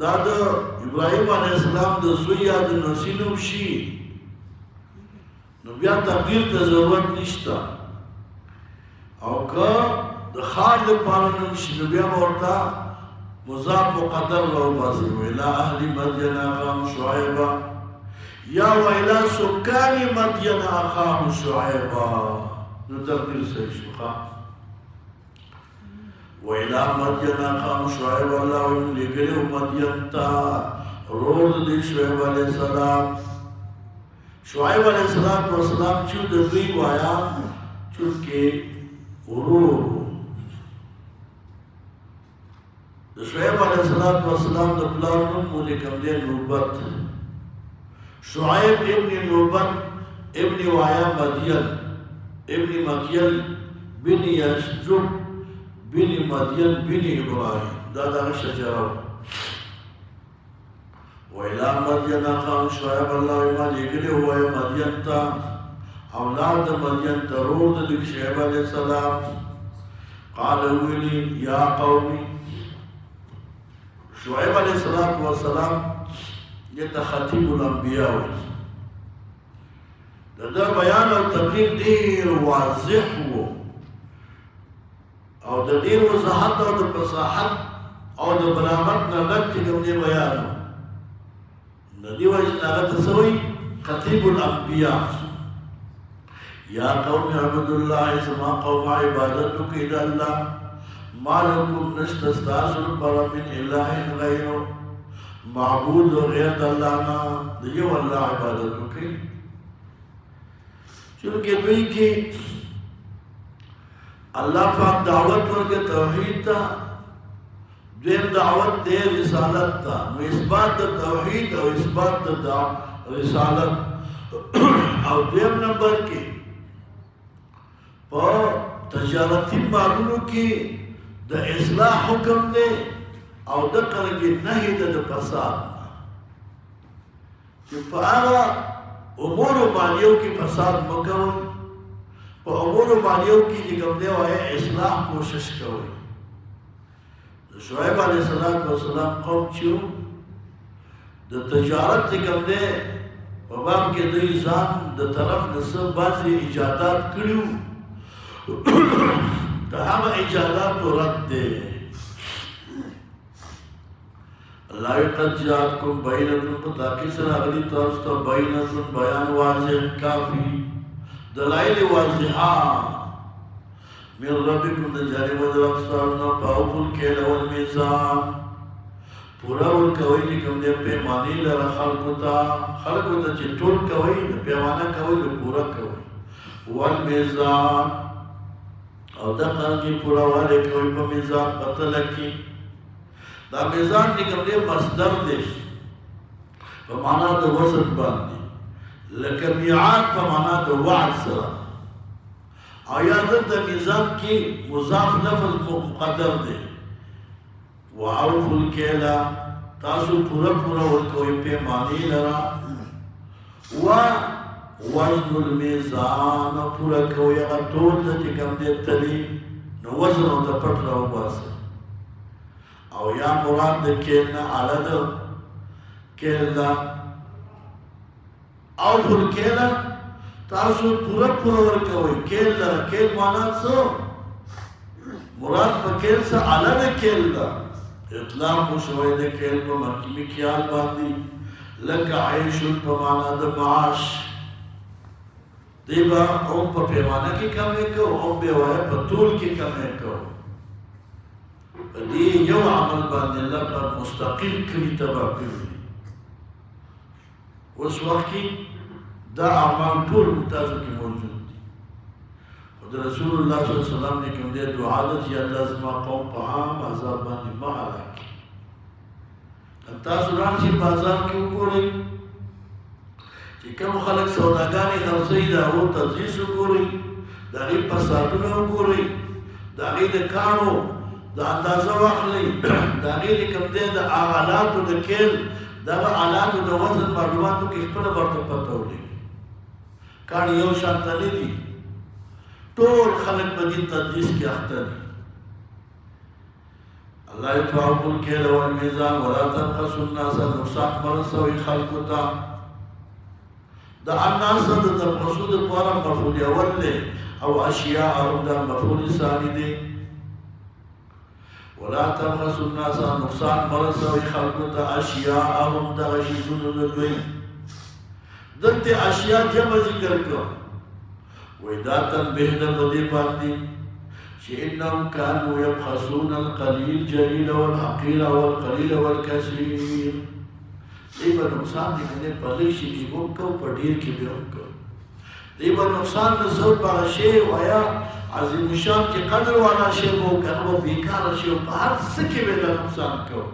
دا د ابراهیم علیه السلام د زوی یا د نسینو شي نو بیا تغییر ته ضرورت نشته او که د خار لپاره نوم شي نو بیا به ورته مضاف مقدر راوباسي وإلى أهل مدين أخاهم شعيبا یا وإلى سكان مدين أخاهم شعيبا نو تقدیر صحیح شو وإلى مدين أخاهم شعيبا الله لګره مدين تا روز دی شعیب علیہ السلام شعیب علیہ السلام چې د دوی وایا چونکه ورور د شعیب علیہ السلام د پلار نوم مونږ کوم دی نوبت شعیب ابن نوبت ابن وایا مدین ابن مکیل بن یشجب بن مدین بن ابراهیم دا دغه شجره وإلى مدين أخاهم شعيبا الله ما لګره وای مدین ته اولاد مدین ته روز د شعیب علیہ السلام قال ویلی یا قومي شعیب علیہ السلام یہ خطیب الانبیاء دا بیان او تبلیغ ډیر واضح وو او د ډیر وضاحت او د فصاحت او د بلاغت نه ډک کوم دی بیان د دې وجه هغه تسوي خطیب الانبیاء یا قوم عبد الله اسما قوم عبادتك الى الله ما لكم نستستاذن پر من اله غیره معبود غیر الله نه دیو الله عبادت کوي چونکه دوی کې الله پاک دعوت ورکړي توحید ته دیم دعوت دے رسالت تا نو اثبات دا توحید او اثبات دا رسالت او دیم نمبر کی پا تجارتی معلومو کی دا اصلاح حکم دے او دا کرنگی نهی دا فساد کہ پا آغا امور و مالیوں کی فساد مکون پا امور و مالیوں کی جگم دے وائے اصلاح کوشش کوئی شعیب علیہ السلام قوم چیو د تجارت کم دے په باب کې دوی ځان د طرف نسب بعضی ایجادات کړیو دا هغه ایجادات رد دے اللہ قد جاءتکم بینۃ تاکہ سره غلی تاسو ته بینۃ بیان واضح کافی دلائل واضحہ من ربكم نجاري ودرستان فاوقوا الكيل والميزان پورا ورکوي چې کوم دې پیمانه لره خلقو ته چې ټول کوي پیمانه کوي پورا کوي والميزان او دا کې پورا واره کوي په میزان پته لکې دا میزان چې کوم دې مصدر دی په معنا د وزن باندې لکه میعاد په معنا د وعد سره آیات دا میزان کی مضاف لفظ مقدر دے وعوفوا الکیلا تاسو پورا ورکوئی پیمانی لرا ووزن المیزان پورا کوئی اگا طول دا چکم دے تلی نو وزن او دا پٹ راو باسا او یا مراد دا کیلنا علا دا کیل دا اوفوا الکیلا تاسو پورا ورکوئی کیل دا کیل مانا سو مراد پا کیل سا علا دا کیل دا اطلاق کو شوئی دا کیل پا مرکمی کیال باندی لکا عیشن پا مانا دا معاش دیبا اون پا پیمانا کی کمی کو اون بیوائی پا طول کی کمی کو دی یو عمل باندی اللہ پر مستقل کلی تبا پیوی اس وقت کی دا اعمال ټول ممتازو کې موجود دي او د رسول الله صلی الله علیه وسلم نے کوم دې دعا ده چې الله زما قوم په عام عذاب باندې ما هلاک تاسو راشي بازار کې وګورئ چې کوم خلک سوداګانې خرڅوي د هغو تدریس وګورئ د هغې فسادونه وګورئ د هغې د کاڼو د اندازه واخلئ د هغې د کوم دی د آلاتو د کیل دغه آلاتو د وزن معلوماتو کې خپله ورته پته ولګي کاڼي یو شانته نه دي ټول خلک په دې تدریس کې اخته دي الله يتوافق الكيل والميزان ولا تبخسوا الناس نقصان مرسوي خلقتا دا الناس دا تبخسوا دا پارا مفعول اول لے او اشیاء دا مفعول ثانی دے ولا تبخسوا الناس نقصان مرسوي خلقتا اشیاء دا غشیدون دوی دلتے اشیاء جمع ذکر کر ویداتا بہدہ بدی باندی إنهم كانوا يبخسون القليل جليل والحقير والقليل والكثير دیبا نقصان دی کنے پغیشی کی ممکو پڑھیر کی بھی ممکو دیبا نقصان نزور پاگا شے ویا عظیم شان کی قدر والا شے وہ کنو بیکار شے پہر سکے بیدا نقصان کو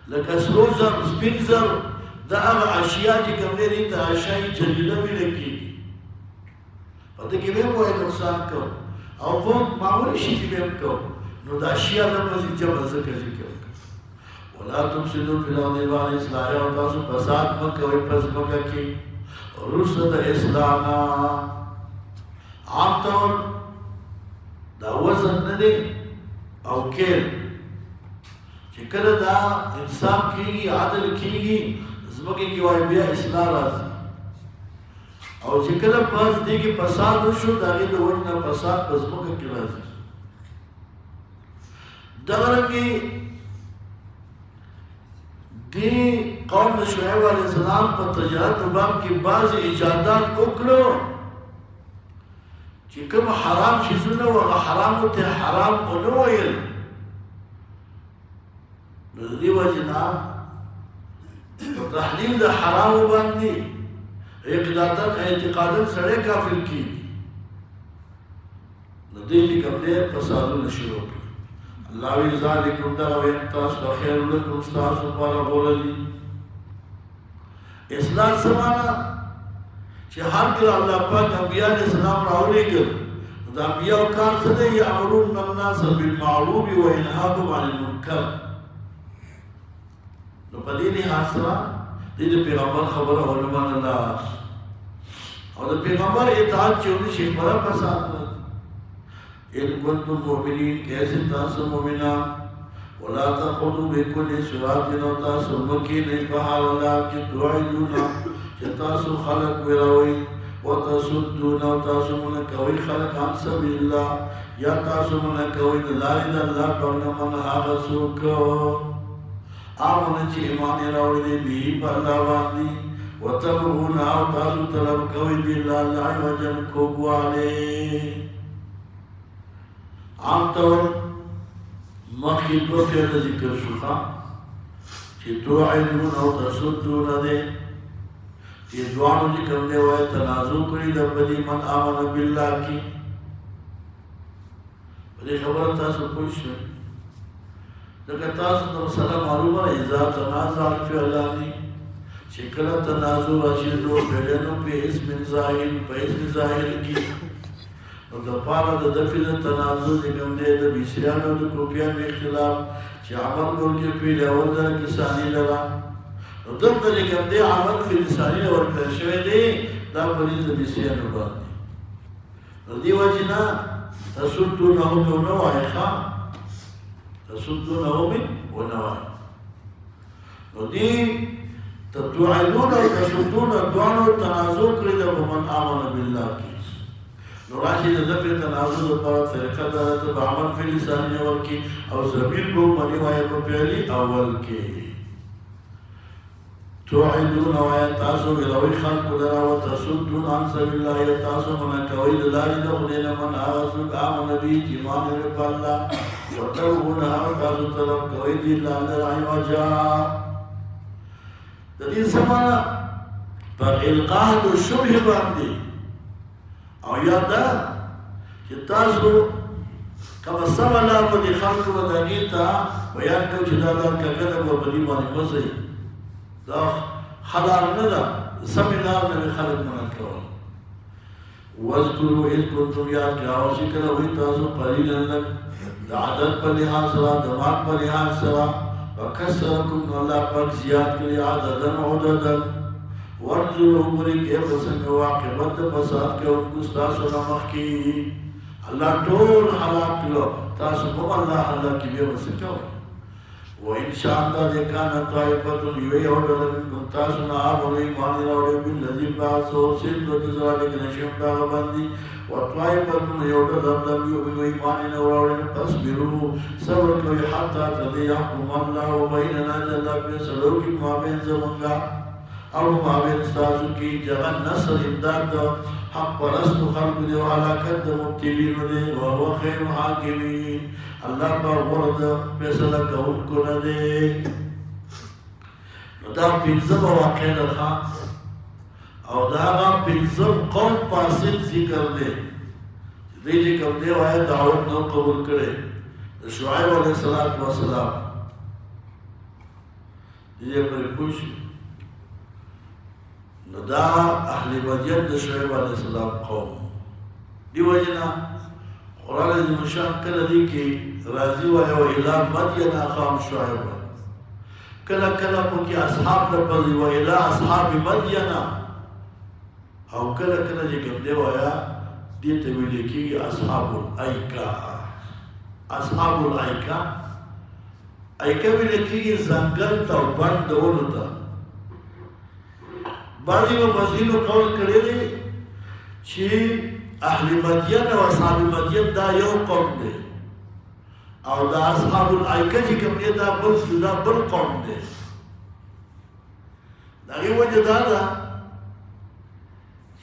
لکہ سرو زر سپین زر دا اغا اشیاء کی کمدے نہیں تا اشیاء جلیلہ بھی لکی پتہ کہ میں وہ نقصان کرو اور وہ معمولی شیء کی میں کرو نو دا اشیاء لمزی جمع ذکر ذکر ولا تفسدوا في الارض بعد اصلاحها وتاسو فساد مکوئ پس مکہ کی رسد اسلاما عام طور دا وزن ندے او کیل چکل دا انصاف کیگی عادل کیگی زمکی کی وائی بیا اصلاح رازی او چې کله پس دی کې فساد وشو د هغې د وجې نه فساد په ځمکه کې راځي دغرنګې دې قوم د شعیب علیه السلام په تجارت باب کې بعضې ایجادات وکړو چې کوم حرام شیزونه و هغه حرامو ته حرام ونه ویل نو د دې وجې نه په تحلیل د حرامو باندې اقدادت اعتقادت سڑے کافر کی ندیلی کمدے فسادون شروع کی اللہ وی ذالکم دعوین تاسو خیر لکم ستاسو پارا بولدی اصلاح سمانا چه ہر کل اللہ پاک انبیاء علیہ السلام راولی کر دا انبیاء و کار سدے یعمرون الناس بالمعروف و انہاکم عن المنکر نو پدینی حاصلہ دید پیغمبر خبر علمان اللہ اور پیغمبر اطاعت چونی شیخ برا پساد ان کنتم مومنین کیسے تاسو مومنان ولا تقودو بکل سراتنا تاسو مکین بحال اللہ کی دعائدونا چه تاسو خلق وراوی وتصدونا تاسو منکوی خلق عن سبیل اللہ یا تاسو منکوی دلائی دا اللہ پرنا من حاغسوکو آمن چی ایمانی راوی دی بھی پا اللہ باندی وَتَبْغُونَ آو تاسو طلب کوئی دی اللہ اللہ وجل کوگوالے عام طور مخی دو فیل ذکر شخا چی توعدون او تصدون دے چی دوانو ذکر دے وائے تنازو کری دبدی من آمن باللہ کی بلی خبر تاسو پوچھو لیکن تاسو تو مسئلہ معلوم ہے اذا تنازع فعلانی شکل تنازع رشیدو بینو پی اسم ظاہر پی اسم ظاہر کی اور دپارا دا دفی دا تنازع دکم دے دا بیسیان و دا کوپیان میں اختلاف چی عمل گل کے پی لیول دا کسانی لرا اور دب دا دکم دے عمل فی لسانی لور پیشوے دے دا پریز دا بیسیان و باندی اور دی وجنا تسلطونہم و نوائی خواہ تسدونهم ونواهي ودي تتوعدون وتسدون الدعاء والتنازل كريدا ومن آمن بالله كيس نراشي ذكر التنازل وطرق فرقة دارت بعمل في لسان أول كي أو زميل بو مني ويبو بيالي أول كي توعدون ويتاسو إلوي خلق لنا وتسدون عن سبيل الله يتاسو من كويد لا يدخلين من آغسوك آمن بي جمان رب الله وتبغونها وتاسو طلب کوئی دی اللہ لرائی وجا دلیل سمانا پر القاہ دو شبہ باندی او یادا کہ تاسو کما سم اللہ بدی خلق و دانیتا بیان کو جدادار کا قدم و بدی بانی مزی دا خلار ندا سمینار نبی خلق منکر وَاذْكُرُوا إِذْ كُنْتُمْ یاد کیا وشکر ہوئی تاسو قلیلا لک دا عدد پر لحاظ سرا دماغ پر لحاظ سرا وَكَسَّرَكُمْ اللہ پاک زیاد کلی عدداً عدداً وَانْظُرُوا عمری کے بسنگ واقعبت پساد کے ان کو ستاسو نمخ کی الله طول حلاك له تاسكم الله حلاك بيه وسكوا وإن شاء الله كان طائفة يويهود منكم تاسنا آمنوا إيمان الله بالذي بعثه سلط وجزالك نشم داغباندي وطائفة يويهود لم يؤمنوا إيمان الله فاصبروا صبروا حتى تضيعكم الله وبيننا جل بسلوك ما بين زمنگا او ما بين استاسو کی جغن نصر امداد حق پرست خلق دے وحلاکت دے مبتلین دے وهو خیر حاکمین اللہ پر غرد فیصلہ کون کو ندے دا پنزم واقع لخا او دا پنزم قوم پاسد ذکر دے دی ذکر دے وآیا دعوت نو قبول کرے شعیب علیہ السلام دیجئے پر پوچھ دا اہل مدین دا شعیب علیہ السلام قوم دی وجنا قرآن عزیز مشان کلا دی کی راضی وآیا و الہ مدین اخام شعیب کلا کلا پکی اصحاب لپضی و الہ اصحاب مدین او کلا کلا جی کم دی وآیا دیتا ویلے کی اصحاب الائکہ اصحاب الائکہ ایکہ ویلے کی زنگل تا و بند دولو تا بعضی مفسرینو قول کرے دے چی اہل مدین و اصحاب مدین دا یو قوم دے او دا اصحاب الائکہ چی کم دے دا بل جدا بل قوم دے داگی وجہ دا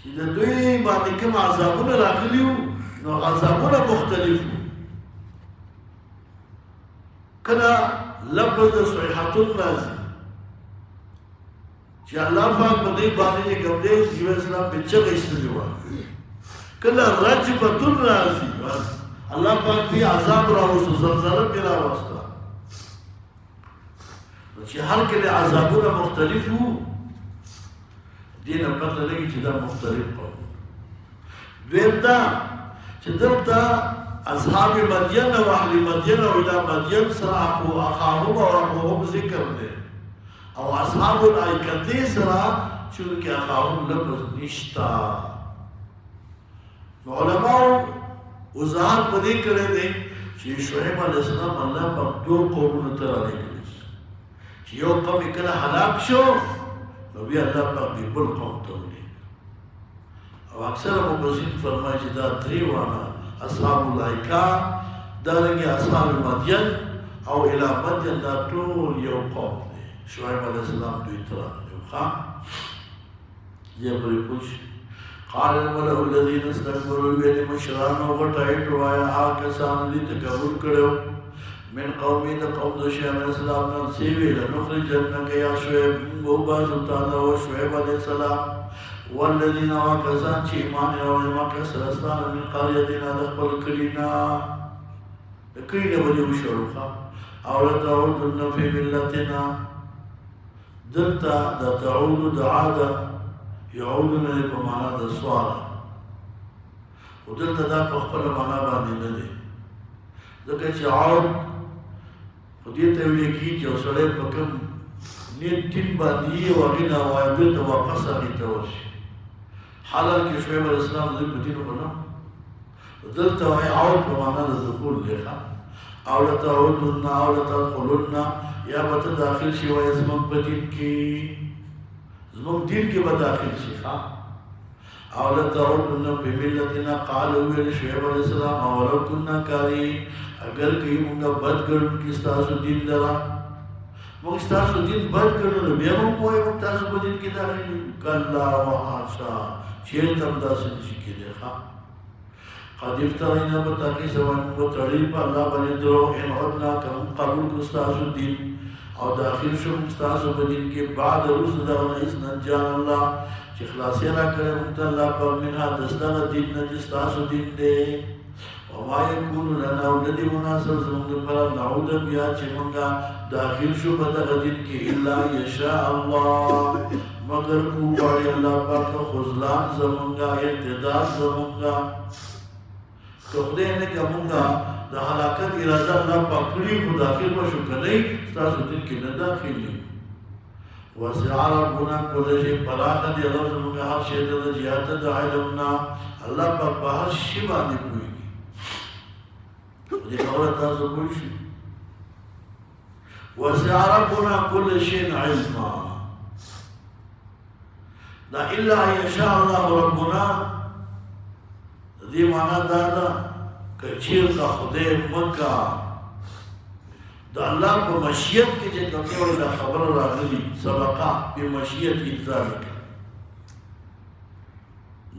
چی دا دوی باندې کم عذابون راغلیو نو عذابون مختلف کنا لفظ صحیحتون رازی چی اللہ پاک بدئی بانے جے کم دے جیو اسلام بچک استجوا کلا رجبتن رازی اللہ پاک بھی عذاب راوستو زلزلہ بھی راوستا چی ہر کلے عذابون مختلف ہو دین پتہ لگی چی دا مختلف قوم دویم دا چی دلتا اصحاب مدین و اہل مدین و الہ مدین سر اخاہم و اخوہم ذکر دے او اصحاب الائکتی سرا چونکہ اخاہم لفظ نشتا علماء وضاحت بدی کرے دے چی شعیب علیہ السلام اللہ پر دو قومون ترانے کلیس چی یو قوم اکلا حلاک شو نبی اللہ پر بھی بل قوم ترانے او اکثر مبزین فرمائی چی دا تریوانا اصحاب الائکہ دارنگی اصحاب مدین او الہ مدین دا طول یو قوم شعیب علیہ السلام دوی ترانے خواہ یہ بری پوچھ قال الملأ الذين استكبروا ویلی مشران و غٹائٹ وایا آکسان دی تکبر کرو من قومی دا قوم دا شعیب علیہ السلام نال سیوی لنخرجنک یا شعیب موبا سلطان و شعیب علیہ السلام والذین آکسان چی ایمان روزما کسرستان من قریتنا دخبر کلینا کلینا بلی وشروخا اولتا عودن فی ملتنا دلتا دا تعود دا عادا یعودن دے پا مانا دا سوارا و دلتا دا پا خپل مانا باندی ندے دکا چی عود خودیتا ولی کی جو سڑے پا کم نیت تین باندی و اگینا و ایبیتا واپس آگیتا ورشی حالان کی شعیب علیہ السلام دے پتین خنا دلتا وی عود پا مانا دا دخول لیخا اولتا عودن اولتا دخولن یا بتا داخل شی وی زمان پتین کی زمان دین کے بداخل شی خواہ اولتا عودن پی ملتنا قالو ویل شعیب علیہ السلام اولو کننا کاری اگر کئی منگا بد کرن کی ستاسو دین لرا مگ ستاسو دین بد کرن بیمم پوئی مگتاسو بدین کی داخل کلا و حاشا چیرتم دا سنشی کی دیخوا قد افترائینا بتاکی سوان بطریل پا اللہ بنی درو ان عدنا کم قبول کستاسو دین او داخل شو مستاسو بدین کے بعد روز داغنا اس نجان اللہ چی خلاصی را کرے مکتا اللہ پر منها دستان دین نجستاسو دین دے وما یکونو لنا ولدی مناسب زمانگ پر نعود بیا چی منگا داخل شو بداغ دین کے اللہ یشاء اللہ مگر کو باری اللہ پاک خزلان زمانگا ارتداد زمانگا خدای نے کہ منگا دا حلاکت ارادہ اللہ پاکڑی کو داخل بشو کنئی ستاسو دن کی نداخل لی وسع ربنا کل شی پراخ دی اللہ منگا ہر شیطہ دا جیات دا علمنا اللہ پاک ہر شی باندی پوئی گی دې خبره تاسو پوه شئ. وسع ربنا كل شيء علما. دا الا ان يشاء الله ربنا دې معنا دا ده که چېرته خدای مکه د الله په مشیت کې چې کومه دا خبره راغلي سبقه په مشیت ذلک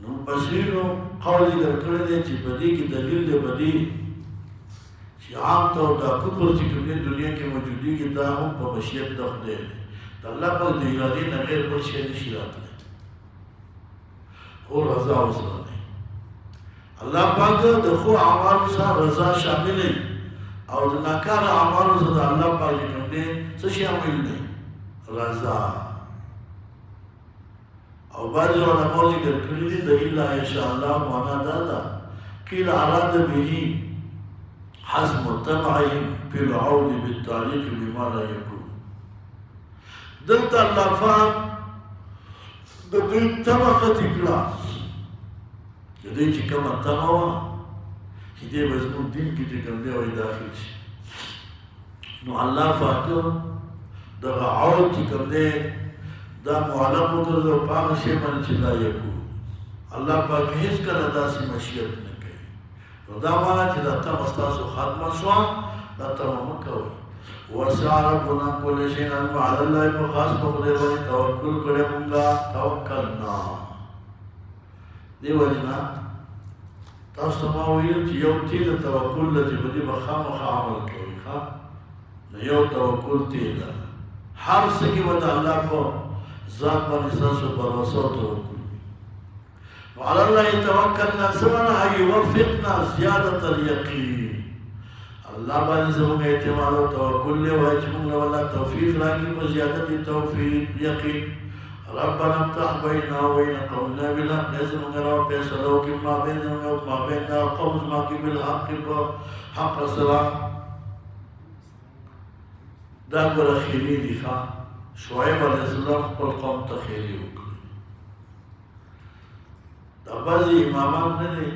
نو بصیرو قول کړی دی چې په دې کې دلیل دی په دې چې عام طور دا کفر چې کومه دنیا کې موجودي کې دا هم په مشیت د خدای دی د الله په د ارادې نه غیر بل شی نشي راتلی خو رضا وسره دی الله پاک د خو اعمالو سره رضا شامل دی او د ناکاره اعمالو سره د الله پاک کوم دی څه شامل دی رضا. او بعض علماء ذکر کړی دي د الا ان شاء الله معنا دا ده قيل اراد به حزم الطبعهم في العود بالتعليق بما لا يكون. دلته الله فهم د دوی طبقه تکړه د دوی چې کومه طبعه وه چې دې به زموږ دین کې چې کوم دی وایي داخل شي نو الله پاک دغه عود چې کوم دی دا معلق وګرځو په هغه شی باندې چې لا یکون. الله پاک هیڅکله داسې مشیت نه کوي. نو دا معنا چې دا تمه ستاسو ختمه شوه دا تمه مه کوئ. وسع ربنا كل شيء علما. على الله په خاص په خدای باندې توکل کړی مونږه توکلنا. دې وجې نه تاسو ته ما ویل چې یو تېل د توکل ده چې په دې به خامخا عمل کوئ ښه نو یو توکل تېل ده هر څه کې به د الله په ذات باندې ستاسو بروسه او توکل وعلى الله توکلنا سمعنا ان يوفقنا زیادة اليقین. الله باندې زموږ اعتماد او توکل دی وایي چې موږ له الله توفیق راکړي په زیادت توفیق یقین. ربنا افتح بيننا وبين قومنا بالحق. زموږ راو فیصله وکړي ما بیننا او ما بین دا قوم زما کې بالحق په حق سره. دا ګوره خیري دي ښه شعیب علیه السلام خپل قوم ته خیري وکړي. دا بعضې امامان نه دی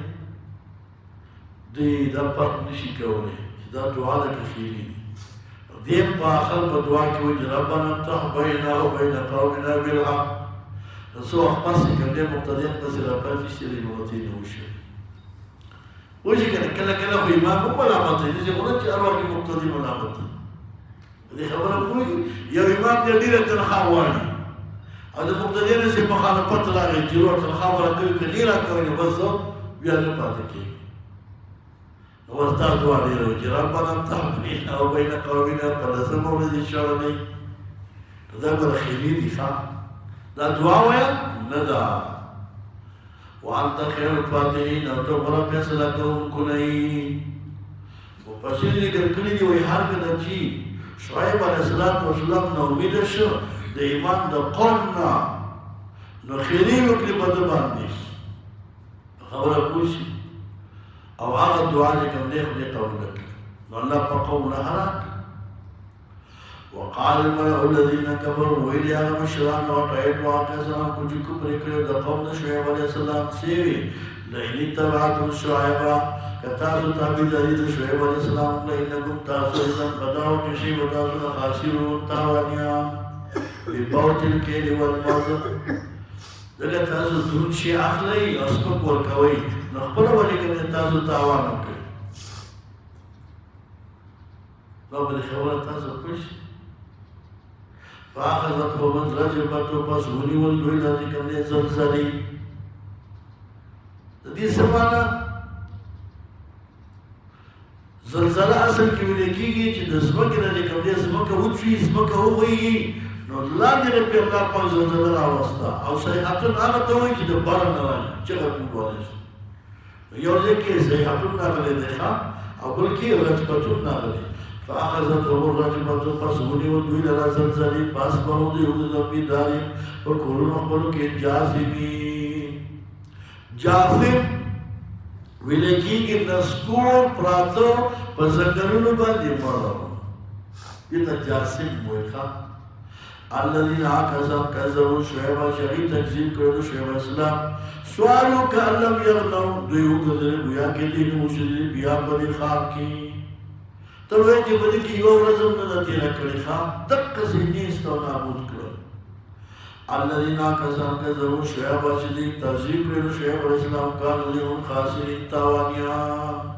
دوی دا فرق نشي کولی چې دا دعا ده که خیري دي. دیم په آخر په دعا کې وایي چې ربنا افتح بیننا وبین قومنا بالحق. د څو وخت پس چې کوم دی مقتدیان پسې راپاتې شي دی غلطۍ نه وشي وشي که نه کله کله خو امام هم ملامت دی داسې خو نه چې هر وخت کې مقتدي ملامت دی. دې خبره پوهېږي یو امام دی ډېره تنخواه غواړي او د مقتدیانو چې مخالفت راغی چې ورور تنخواه ورکوي که نه راکوي نو بس بیا نه پاتې کېږي. نو ورته دعا ډېره وکړي چې ربنا افتح بیننا وبین قومنا په لسمه ورځ انشاءالله دی. نو دا ګوره خیري دي ښه دا دعا وایه نه ده. وانت خیر الفاتحین او ته غوره فیصله کوونکو نه یې. مفسرین ذکر کړي دي وایي هر کله چې شعیب علیه السلام نه امیده شو د ایمان د قوم نه نو خیري وکړي په ده باندې خبره پوه شي او هغه دعا چې کوم دی خدای قبوله کړي نو الله په قوم نه هلاک. وقال الملأ الذين كفروا ویل هغه مشران او ټایټ واکسان کو چې کفر کړي د قوم د شعیب علیه السلام سیوي لئن اتبعتم شعیبا که تاسو تابعداري د شعیب علیه السلام لئنکم تاسو اذا بداو کې شی وتاسو د خاسرون تاوانیان بباطل الکیل والموزن. ځکه تاسو دروند شي اخلئ او سپک ورکوئ نو خپله ولې کوي تاسو تاوان وکړئ. نو په دې خبره تاسو پوه شئ. فاخذتهم الرجفة پس ونیول دوی دا چې کوم دی زلزلې. د دې څه معنی زلزله اصل کې ویل کېږي چې د ځمکې نه چې کوم دی ځمکه وچوي ځمکه وغویږي نو لاندې نه پرې الله پاک زلزله راوسته او صیحتون هغه ته وایي چې د باره نه راځي چغه پرې کولی شي. یو ځای کې صیحتون راغلی دی ښه او بل کې رجفتون راغلی. فاخذتهم الرجفة پس ونیول دوی لره زلزلې فاصبحوا یعودون فی دارهم په کورونو خپلو کې جاثمین. جاثم ویل کېږي نسکور پراته په ځنګلونو باندې مړه دې ته جاثم وایي ښه. الذين كذبوا شعيب شهيد تکذیب کړو د شعیب علیه السلام سوالو کأن لم یغنوا دوی وګرځېدل گویا کې دې نه اوسېدلي بیا په دې ښار کې ته وایې چې په دې کې یوه ورځ هم نه ده تېره کړې ښه دقسې نیست او نابود کړل الذین کسان کذبوا شعیب چې دوی تکذیب کړی شعیب علیه السلام کانوا هم خاسرین تاوانیان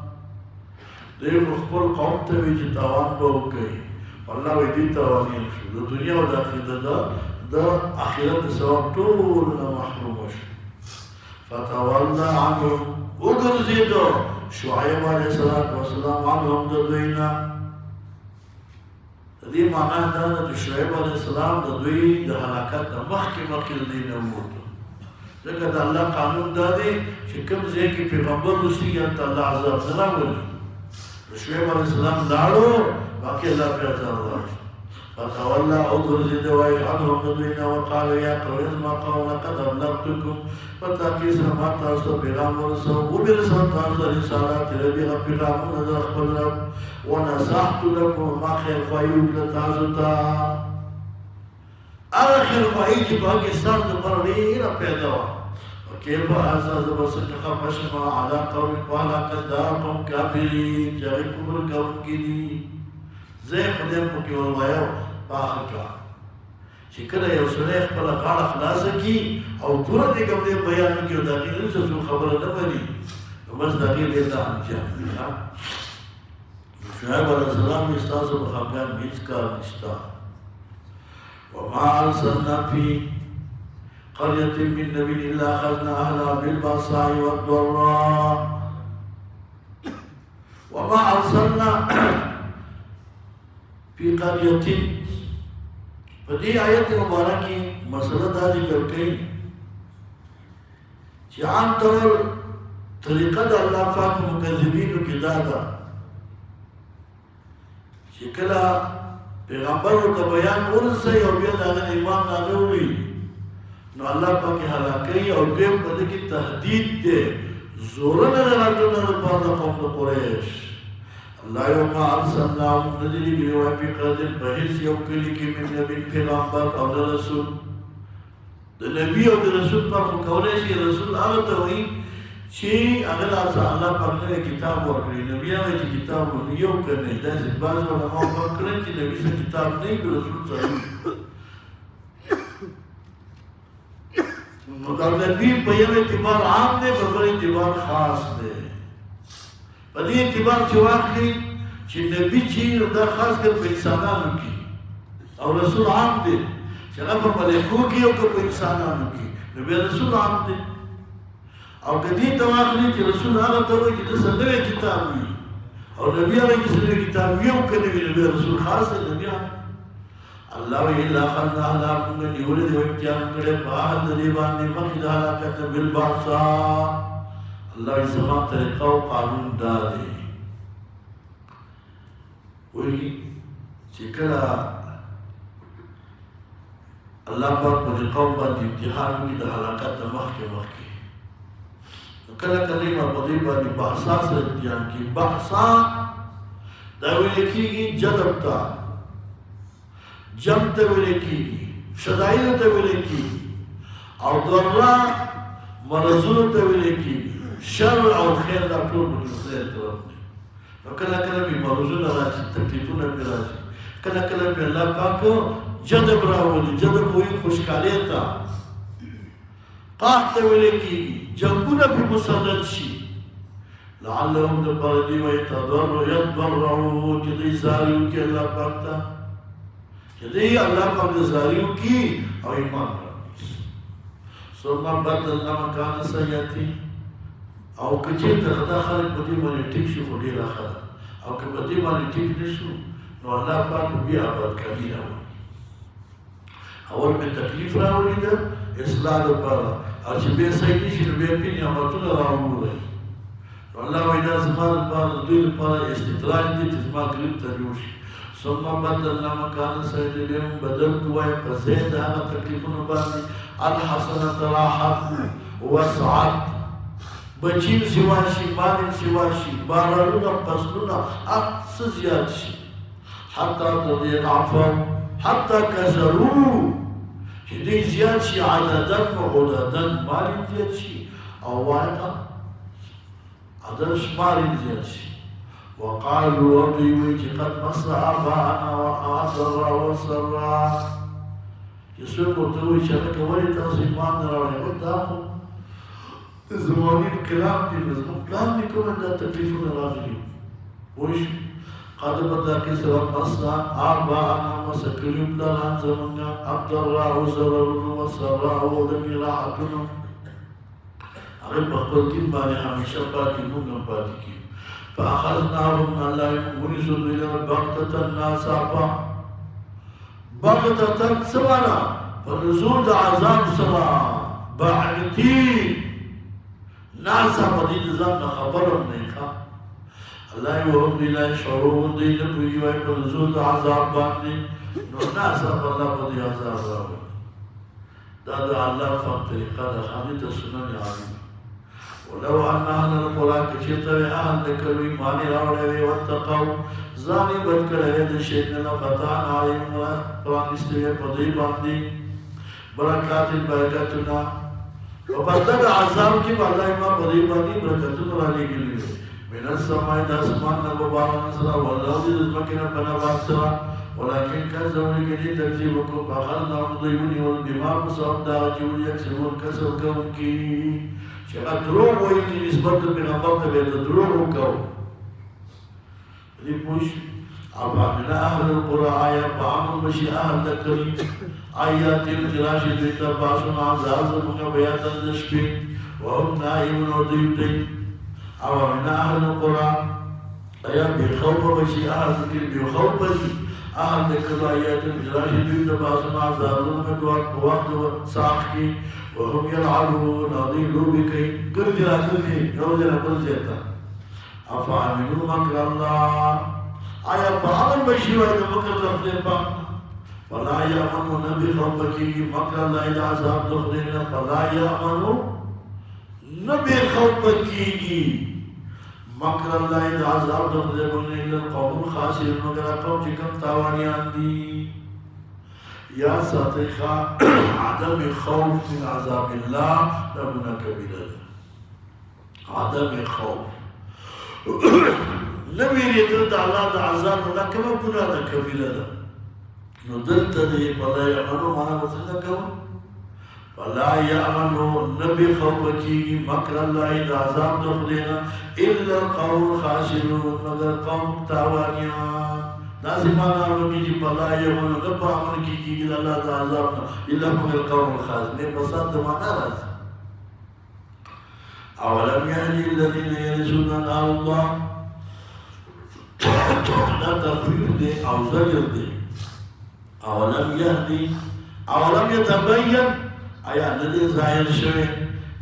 دوی خپل قوم ته وایي چې تاوان به وکړي الله وایي دوی تاوانیان شو د دنیا او د آخرت د آخرت د ثواب ټول نه محروم شو فتولى عنهم وګرځېدو شعیب علیه السلام عنهم د دوی نه د دې معنا دا ده چې شعیب علیه السلام د دوی د هلاکت نه مخکې د دوی نه ووتو ځکه د الله قانون دا دی چې کوم ځای کې پیغمبر اوسېږي هلته الله عذاب نه راولي شعیب علیه السلام لاړو باقي الله پرې عذاب راوړي فتولى وګرځېدو وایي عنهم د دوی نه وقالو یا قوم زما قوم لقد ابلغتکم فتاکي سره ما تاسو ته پیغام ورسوم وبرسول تاسو ته رسالات ربي پیغامونه د خپل رب ونصحت لكم ما خیر خواهی وکړه تاسو ته هغه خیر خواهی چې پاکستان دپاره ډېره پیدا وه وکیف هذا زه به څنګه خفه شم علی قوم وهلاکت دا قوم کافرین چې هغوی کفر کوونکي دي زه یې خدای پکې وروایم په آخر کار چې کله یو سړی خپله غاړه خلاصه کړي او پوره دې ګملې بیان وکړي او د هغې نه څه خبره نه مني نو بس د هغې ډېر ته انجام وي شعیب علیه السلام یې ستاسو په خفګان هېڅ کار نشته وما ارسلنا فی قرية من نبي إلا أخذنا أهلها بالبأساء والضراء وما أرسلنا في قرية فدي آیت مبارکی مسئلہ دا ذکر کئی چی عام طور طریقہ دا اللہ پاک مکذبینو کی دادا چی کلا پیغمبر تا بیان ورسی او بیا دا اگر ایمان نانوری نو اللہ پاکی حلاکی او بیم پدے کی تحدید دے زورن راتو نرپا دا قوم دا قریش اللہ یوم ارسلناهم ندری بیوائی پی قدر بحیث یو کلی کی من نبی پیغمبر او دا رسول دا نبی او دا رسول پر مکولے شی رسول آغتا ہوئی چی اگر آسا اللہ پاکنے کتاب ورکلی نبی آگئی چی کتاب ورنیو کرنے دا اس باز علماء پاکنے چی نبی سے کتاب نہیں بھی رسول صحیح مگر نبی پیم اعتبار عام دے بگر اعتبار خاص دے پدی اعتبار چی واقعی چی نبی چی دا خاص کر پہ انسانانو کی اور رسول عام دے چی اگر پہ ملیکو کی او پہ انسانانو کی نبی رسول عام دے اور کدی تواقعی چی رسول آگا تاوئی چی دسا نوے کتاب ہوئی اور نبی آگا کسی نوے کتاب ہوئی او کنوی نبی رسول خاص دے نبی آگا اللہ وی اللہ خلنا اللہ کنگا نیولی دے وقتیان کرے باہد دیبانی مخید حلاکت بالبعصا اللہ وی زمان طریقہ و قانون دا دے وہی چکلا اللہ پر پدی قوم باندی امتحان ہوئی دا حلاکت مخی کلا کلیم پدی باندی بعصا سے امتحان کی بعصا دا وی لکھی گی جدب تا جم ته ویل کیږي شدائد ته ویل کیږي او ضرا مرزونه ته ویل کیږي شر او خیر دا ټول په خیر طرف دي نو کله کله به مرزونه راځي تکلیفونه به راځي کله کله به الله پاک جذب راولي جذب وي خوشحالي ته قحط ته ویل کیږي جنگونه به مسلط شي لعلهم تبردي ويتضرعوا يتضرعوا كده زاريو کې الله پاک ته جدی اللہ پاک دزاریو کی او ایمان رہی سوما بدلنا مکان سیاتی او کچی تخدا خلق بدی مانی ٹک شو خودی را خدا او که بدی مانی ٹک نشو نو اللہ پاک بی آباد کری راوی اول میں تکلیف راوی دا اصلاح دا پارا او چی بے سیدی شی بے پی نعمتون راوی رہی نو اللہ ویدہ زمان پارا دوی پارا استطلاع دی تزما قریب تریوشی ثم بدلنا مكان سيئاتهم بدل کوای فزيد هغه تکلیفونه باندې الحسنه راحت وسعت بچین سواشي مالین سواشي بارانونه فصلونه اقص زیات شي حتى تضيعفوا حتى كسروا چې دې زیات شي عددا وعددا مالین زیات شي او واقع عدد مالین زیات شي وقالوا وطيوي قد مس آباءنا وآثر وسرا يسوق وطيوي شبك ولي تصيبان نراوي قدامه زماني الكلام دي نزمون كلام دي كمان دا تكليف نراجي وش قد بدا كسر مصنا آباءنا وسكلم لنا زمنا أبدر وزرر وسرا ودمي راحتنا أغيب بخبر كنباني هميشة باكي نونا باكي فأخذناهم الله ونزل إلى بغتة الناس أبا بغتة سوانا فنزول عذاب سوا بعدتي ناسا بديد زان خبرهم نيخا الله وهم لا يشعرون دي نبوي وي فنزول عذاب باندي نو ناسا بالله بدي عذاب راوي دادا الله فهم طريقة خانية السنن عظيم ولو أن أهل القرى كشيطة أهل ذكروا إيمان راوي واتقوا زاني بدكر هذا الشيء لقطعنا عليهم قرآن استوى بدي باندي بركات بركاتنا وبدل عذاب کی بالله ما بدی باندې برکتونه را لګیږي من السماء د اسمان نه وبار نصر والله دې زمکه بنا واسرا ولكن كذبوا لكي تكذيبكم فأخذنا مضيوني والبما مصاب دا جول يكسبون كسب كون کی شغل دروغ وی کی نسبت پیغمبر ته به دروغ وکاو دې پوښ ابا اهل القرى آیا بعض مشي اهل الكريم آیات الجراشی دیتا باسونا عذاب زمکا بیاتا دشپی وهم نائمون و دیوتی او من اهل القرى آیا بخوف بشی اهل ذکر بخوف بشی اهل ذکر آیات الجراشی دیتا باسونا عذاب زمکا وقت ساخ کی وهم یلعبون عظیلو بکی گر جراشی دی یو جرا بل جیتا افعملو مکر اللہ آیا بعض بشی وائد مکر رفتے پاک فلا يأمن نبي خوفك مكر الله إذا عذاب دخلنا فلا يأمن نبي خوفك مكر الله إذا عذاب دخلنا إلا القوم الخاسرون مگر قوم چکم تاوانیان دی یا ساتخا عدم خوف من عذاب الله ربنا كبير عدم خوف نبي يترد على عذاب الله كما كنا كبير ندلت دي فلا يأمنوا معنا وسلكم فلا يأمنوا نبي خوفكي مكر الله إذا عذاب دخلنا إلا القوم الخاسرون مگر قوم تاوانيان ناسي مانا عملكي فلا يأمنوا نبا عملكي إذا الله عذابنا إلا مگر قوم الخاسرين بسات مانا راز أولم يهدي الذين يرثون نار الله لا تخفيف دي أو زجر دي أولم يهدي أولم يتبين أي أن ظاهر شوي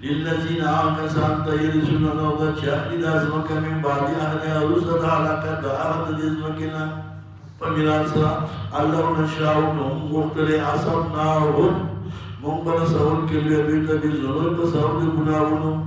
للذين آمنوا يرثون الأرض شاهد أزمك من بعد أهلها رسل على قد أرد أزمكنا فمراسا الله نشاء لهم مختلف أصبناهم منبر سؤال كل يبيت بزنور بسؤال بناونهم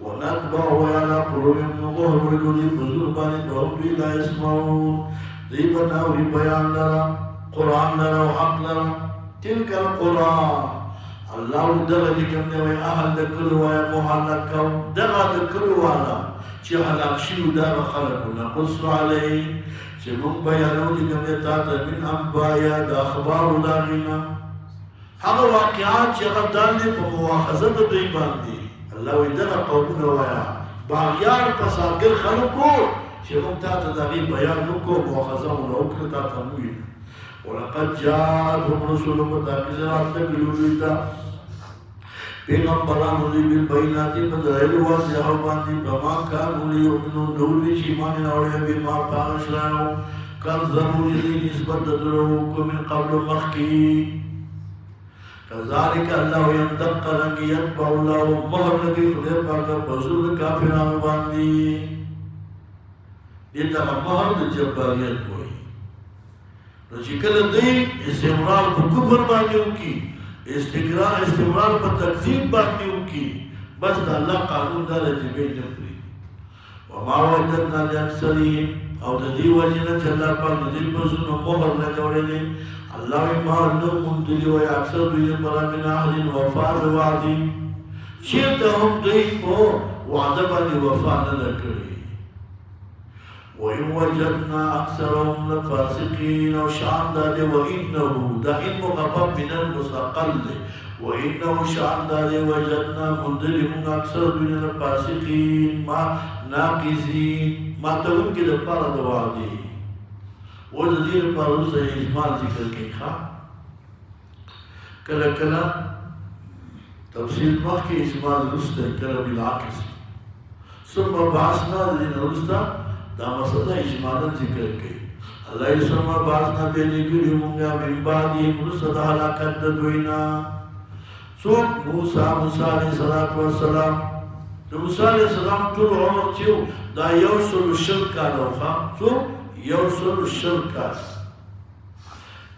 ونتبع على قلوبهم نظهر ولكل بزربان وهم لا يسمعون ذيبنا وبيان لنا قرآن لنا وحق لنا تلك القرآن الله درجة كم نوي أهل ذكر ويا محلك دغا ذكر وانا شي حلاك شيو دار خلقنا قص عليه شي من بيانو دي كم يتاتا من أنبايا دا أخبار دارنا هذا واقعات شي غدان دي بمواخذة ديبان دي الله ويدنا قومنا ويا باغيار بساقر خلقو شيخهم تاتا داغي بيان نكو مواخذهم ونوكل تاتا موين ولقد جاءتهم رسول متاكزرات لبلوبيتا پیغمبران لی بالبینات بدلائل واضح باندی بما كانوا ليؤمنون دولي شیمان نوڑے بما پاغشلاو کذبوا جلی نسبت دلوکو من قبل مخی كذلك الله يندق رنگی يتبع الله مهر لگی خدای پاکا بزرگ کافران باندی دیتا مهر دا جباریت ہوئی رچکل دی استمرار کو کفر باندیو کی استمرار پر تکذیب باندیو کی بس دا اللہ قانون دار جبین نپری وما وجدنا لأکثرهم او د دې وجه نه چې الله پاک د دې په زړه مهر لګولی دی الله یې مهر نه موندلي وایي اکثر دوی لپاره من اهل وفا د وعدې چېرته هم دوی په وعده باندې وفا نه ده کړې وإن وجدنا أكثرهم لفاسقين وشان دادي وإنه دا إن مخفف من المستقل وإنه شان دادي وجدنا مندلهم أكثر من الفاسقين ما ناقصين ما تقول كده پارا دوادي وزدير پاروسا إجمال ذكر كي خوا كلا كلا تفصيل مخي إجمال رسطة كلا بالعكس ثم بعثنا لدينا رسطة دا مسئلہ اجمالا ذکر کئی اللہ اسمہ بازنا بیلی گری مونگا من بعدی مرسد حلاکت دوینا سوک موسیٰ علیہ السلام دا موسیٰ علیہ السلام طول عمر چیو دا یوصل الشرکا لوخا سوک یوصل الشرکا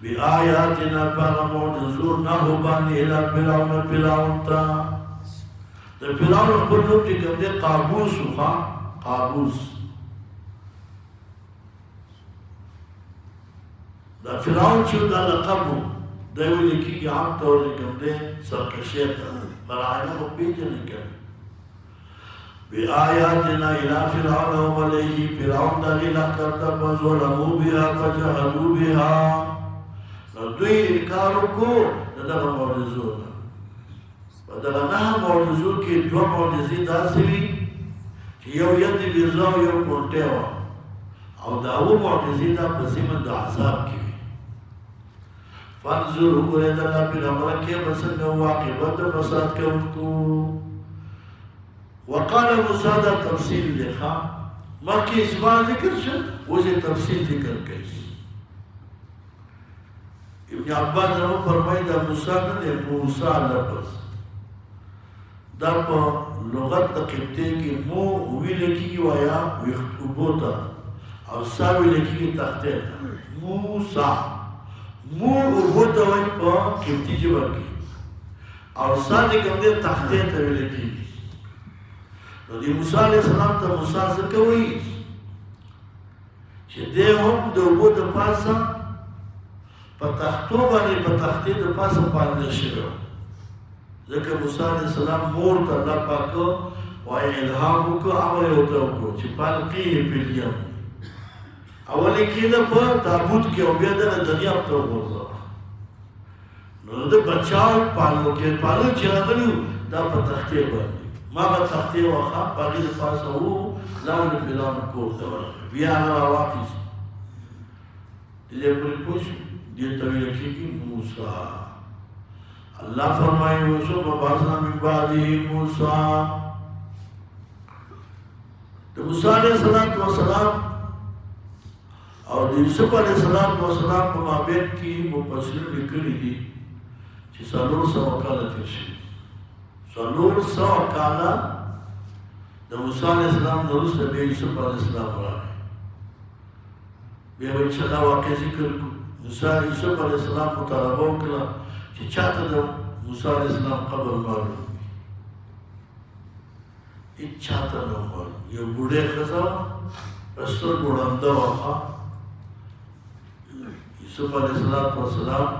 بی آیاتنا پاغا معجزور ناہو بانی الہ فرعون تا دا فرعون خبر نوب چی کم دے قابوس خواه قابوس دا فرعون چې دا لقب دا یو لیکي عام طور کوم دی سرکشي فرعون په پیژنې کې بآياتنا الى فرعون وملئه فرعون دا غلا کرتا فظلموا بها فجحدوا بها دوی انکار وکړو دغه معجزو په دغه نه معجزو کې دوه معجزې داسې وي چې یو ید بیزا یو کونټه او دا و معجزې دا په سیمه د عذاب کې فانظر گوئے دلہ پھر ہمارا کیا بسنگ واقعبت فساد کے ان کو وقال موسیٰ دا تفصیل لکھا مکی اسمان ذکر شد وزی تفصیل ذکر کئی ابن عباس نے فرمائی دا موسیٰ نے موسیٰ لفظ دا پا لغت دا قبطے کی مو ہوئی لکی کی وایا ویختوبوتا اور ساوی لکی کی تختے تا موسیٰ مو ورته وای په کېمتي ژبه کې او ساده کوم دې تختې ته ویل کېږي نو د موسی علیه السلام ته موسی څه کوي چې دې هم د اوبو د پاسه په تختو باندې په تختې د پاسه باندې شوی ځکه موسی علیه السلام مور ته الله پاک وایي الهام وکړو امر یې ورته وکړو چې فالقیه فی الیم اولی کېده په تابوت کې او بیا دغه دریاب ته وغورځوه نو د بچاو پالو کې پالو چې راغلي دا په تختې باندې ما به تختې واخه په هغې د پاسه وو لاندې فرعون کور ته ورغی بیا هغه راواخیست دې پورې پوه شو دې ته ویل کېږي موسی الله فرمایي وثم بعثنا من بعده موسی د موسی علیه السلام او د یوسف علیه السلام په مابین کې مفسرین لیکلي دي چې 400 کاله تېر شوي 400 کاله د موسی علیه السلام نه وروسته بیا یوسف علیه السلام راغی بیا به انشاءالله واقع ذکر کړو یوسف علیه السلام مطالبه وکړه چې چاته د موسی علیه السلام قبر معلوم وي هېڅ چاته نه معلوم یو بوډۍ ښځه وه په سترګو ړنده وه یوسف علیه السلام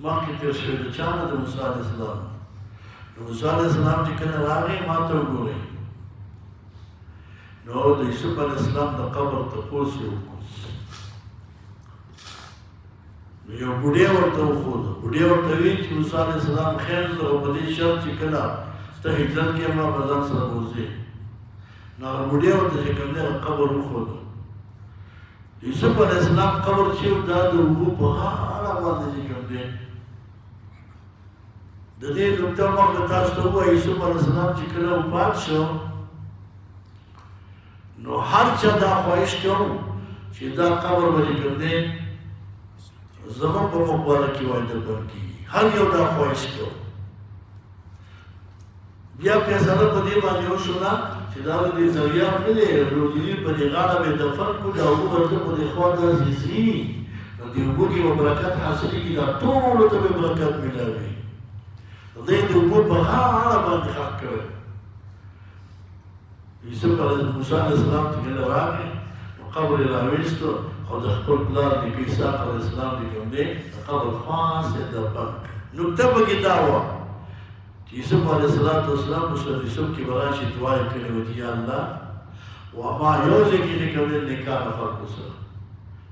مخکې تېر شوی د چا نه د موسی علیه السلام د موسی علیه السلام چې کله راغی ما ته وګورئ نو د یوسف علیه السلام د قبر تپوس یې وکړو نو یو بوډۍ ورته وښوده بوډۍ ورته ویل چې موسی علیه السلام خیر زه خو په دې شرط چې کله ته هجرت کې ما به ځان سره بوځې نو هغه بوډۍ ورته چې کوم دی هغه قبر وښوده یوسف علیه السلام قبر چې دا د اوبو په غاړه باندې چې کوم دی د دې نکته مخکې تاسو ته ووایي یوسف علیه السلام چې کله وفات شو نو هر چا دا خواهش کوو چې دا قبر به چې کوم دی زموږ په مقبره کې وای دفن کېږي هر یو دا خواهش کوو بیا فیصله په دې باندې وشوله چې دا د دې ذریعه نه دی روزګاري په دې غاړه به دفن کړو دا اوبه ورته په دې خوا داسې ځي نو دې اوبو کې به برکت حاصلېږي دا ټولو ته به برکت میلاوي دی د اوبو په غاړه باندې ښخ کړی یوسف موسی علیه السلام ته کله راغی نو قبر راويستو او د خپل پلار د عیسی علیه السلام د کوم دی قبر خاص د پک نکته پکې دا و چې یوسف علیه السلام په سورۃ یوسف کې براشي دعا کړې و چې یا الله وما یوزه کې نه کوي نکاح فرق سره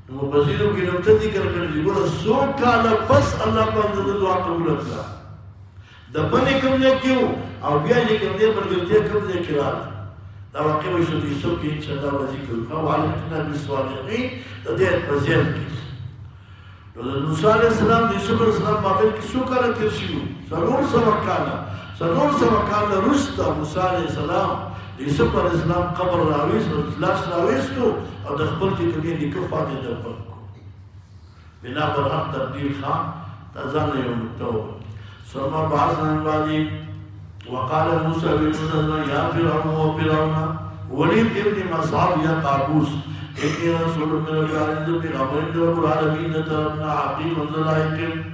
نو بزیرو کې نکته ذکر کړل چې ګوره سو کاله پس الله باندې د دعا قبول کړه د باندې کوم یو کېو او بیا یې کوم دی برګرته کوم دی کړه دا واقع وشو د یوسف کې چې دا ذکر او علمنا بالصالحین د دې په ځل کې نو د موسی علیه السلام د یوسف علیه السلام باندې کې څو کاله تیر شو څلور سوه کاله وروسته موسی علیه السلام د یوسف علیه السلام قبر لاس راویستو او د خپل چې کومې نیکه خواته د پکو بنا پر حق تبدیل خان دا ځان یو نکته و ثم بعثنا من بعده وقال موسى بموسى يا فرعون وليد ابن مصعب يا قابوس إني رسول من العالمين بغمر رب العالمين تربنا حقيق وزلائق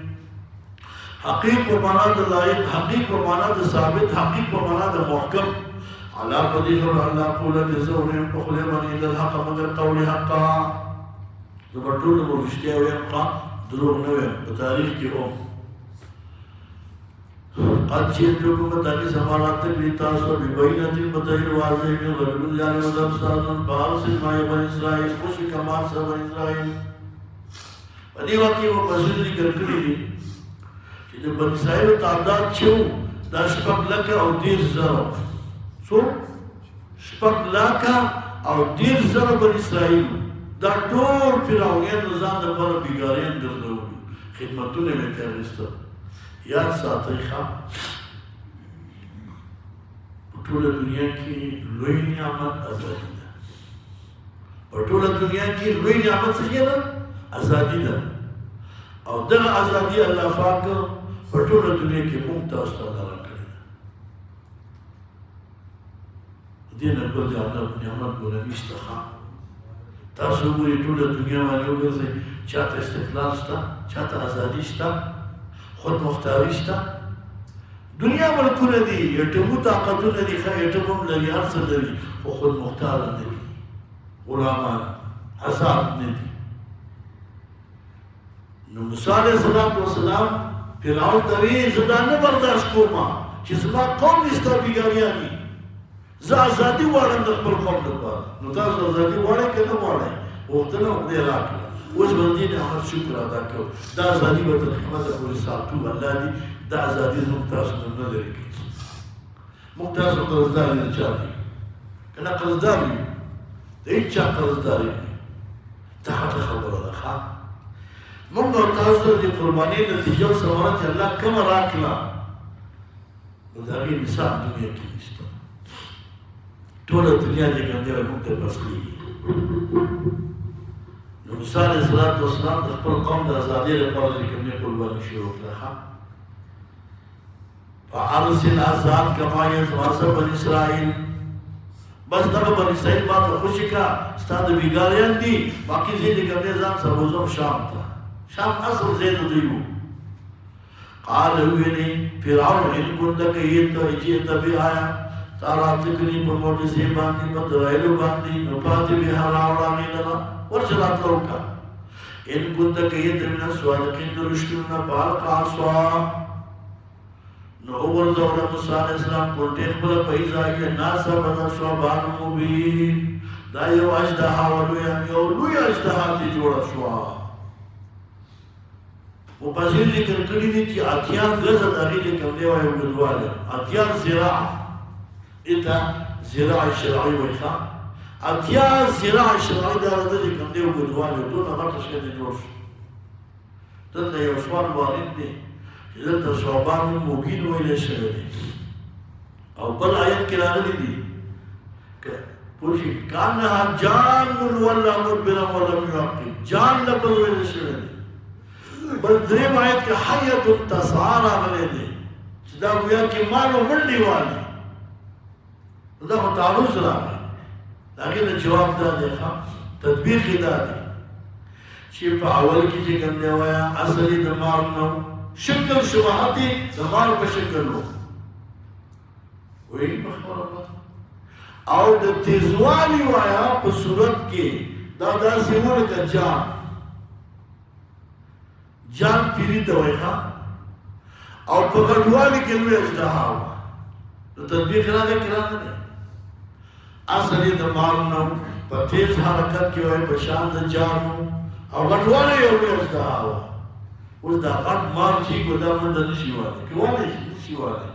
حقيق ومعنى دلائق حقيق ومعنى ثابت حقيق ومعنى محكم على قدير الله قول لزورهم قول من إلا الحق مگر قول حقا زبرطول مرشتيا ويبقى دروغ نوين بتاريخ کی قد جئتكم بتاكي سمارات تكريتاسو ببينة بطير واضح من رجل جاني وذب سارتن فارسل ما يبن إسرائيل خوشي كمار سا بن إسرائيل ودي واقعي وہ مسجد ذکر کری دی کہ جب بن إسرائيل تعداد چھو دا شپک لکا او دیر زرو سو شپک لکا او دیر زرو بن إسرائيل دا دور فرعونیان نظام دا پر بیگارین گردو خدمتون میں تیرستا یاد ساتي ښه په ټوله دنیا کې لوی نعمت ازادي ده په ټوله دنیا کې لوی نعمت څه ده ازادي ده او دغه ازادي الله پاک په ټوله دنیا کې موږ تاسو ته راکړي دې نه بل نعمت ګورې نشته ښه تاسو ګورئ ټوله دنیا باندې وګورئ چاته استقلال شته چاته ازادي شته خود مختاری شته دنیا ملکونه دي یټمو طاقتونه دي ښه یټمو لري هر څه لري خو خود مختار نه دي غلامان آزاد نه دي نو موسی علیه السلام فرعون ته وایي زه دا نه برداشت کوم چې زما قوم دې ستا بیګاریان دي زه ازادي غواړم د خپل قوم لپاره نو تاسو ازادي غواړئ که نه غواړئ غوښتنه خدای راکړه اوس باندې نعمت شکر ادا کوو دا ازادي به تر قیامته پورې ساتو الله دې دا ازادي زموږ تاسو نه لرې کړي موږ تاسو قرضدار نه چا دي که نه قرضدار یو د هېڅ چا قرضدار یو دا حقه خبره ده ښه موږ او تاسو د قربانۍ نتیجه او ثمره چې الله کومه راکړه نو د هغې مثال دنیا کې نشته ټوله دنیا چې کوم دی موږ ته بس کېږي موسی علیه السلام د خپل قوم د ازادۍ لپاره چې کومې قرباني شروع کړه فارسل آزاد کما یزواس بن اسرائیل بس دغه بن اسرائیل ما ته خوشي کا ستا د بیګاریان دي باقي ځای چې کومې ځان سبوزم شام ته شام اصل ځای د دوی وو قال ویلي فرعون ان كنت كيت جئت بآية ترى تكني بموجزه باندې په درایلو باندې نو پاتې به راوړانې نه ورشرات لوکا ان كنت كيت من الصادقين رشدنا بالق عصا نو ورځو موسی علیه السلام کوټه خپل پیځای ناسا بنا صوبان مبین دا یو اجدها یو لوی اجدها ته جوړ شو مفسر ذکر کړی دي چې اتیان غزه د هغې کې کوم دی وایي اوږدوالی اتیان زراع اته زراع شرعي وایي ښه اتیان زراع شرعي دا د دې کوم دی اوږدوالی دونه غټه شی دی جوړ شو دلته یو سوال وارد دی چې دلته صوبان مبین ویلی شوی دی او بل آیت کې راغلی دي پوه شئ کانها جان ولا مدبرا ولم يعقب جان لفظ ویلی شوی دی بل دریم آیت که حیت تسعا راغلی دی چې دا گویا کې مال و منډې والی دا خو تعرض راغلی د هغې نه جواب دا دی تطبیق یې دا دی چې په اول کې چې کوم دی وایه اصل یې د مال نه شکل شبهات یې د مال په شکل و وایي په خبره او د تیزوالي وایه په صورت کې دا داسې و لکه جان پیري ته وایي ښه او په غټوالي کې لوی اژدها وه نو تطبیق راغی که راته دی اصل یې د مار نه په تیز حرکت کې وایي په شان د جان او غټوالی یو لوی اژدها وه اوس دا غټ مار چې کو دا منډه نشي وهلی که وهلی شي نشي وهلی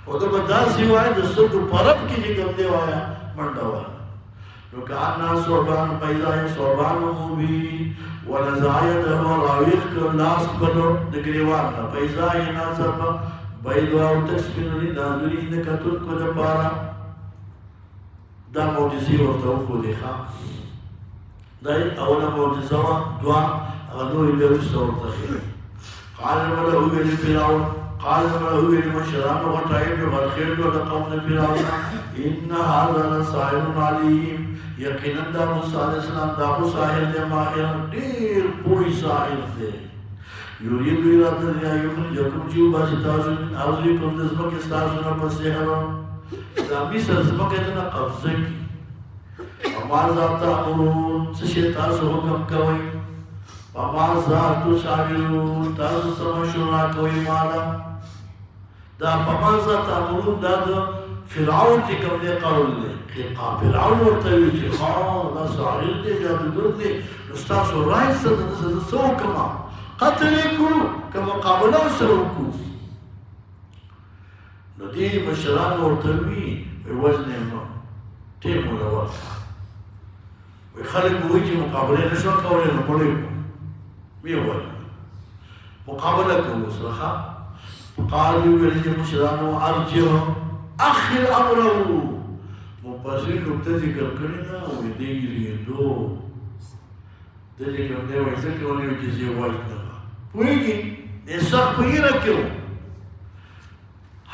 خو ده به داسې وایي د سترګو په رب کې چې کوم دی وایه منډه وهله نو کانا صوبان پیدا ہے صوبان مبین ونزایده راویخ کر لاس بلو دگریوان نا پیدا ہے ناصب بیدو او تکسپینولی نازوری نکتون کو دپارا دا موجزی ورطاو خودی خواه دا اولا موجزاوا دعا اغنوی بیرشتا ورطخیر قال ملا اویلی فراؤن قال ما هو المشران وطعيب والخير ولقوم فرعون إن هذا لساحر عليم يقينا دا موسى عليه السلام دا ساحر دے ماہر دیر پوری ساحر دے يريد إرادة أن يخرجكم جوبا ستاسو من أرضكم نزمك استاسونا بسحر دا مصر زمك اتنا قبضك وماذا تأمرون سشتاسو حکم کوئی وماذا تشاورون تاسو سمشورا کوئی مالا دا پمازا تامرون دا دا فرعون چې کوم دی قول دی فرعون ورته وي چې دا ساحر دی جادوګر دی نو ستاسو رایې څه ده زه څه وکړم قتل یې کړو که مقابله ورسره وکړو نو دې مشران ورته وي وزن یې نو ټیم وله ورکړه وایي خلک به وایي چې مقابله یې نه شوه کولی نو مړ یې کړو ویې وویل مقابله کوو سره قالوا ولي مشرانو ارجو اخر امره مفسرین نقطه ذکر کړی نه او دې ریدو د دې کوم دی وایي چې ونیو چې زی وایي نه پوهیږي د سخت پوهی راکړو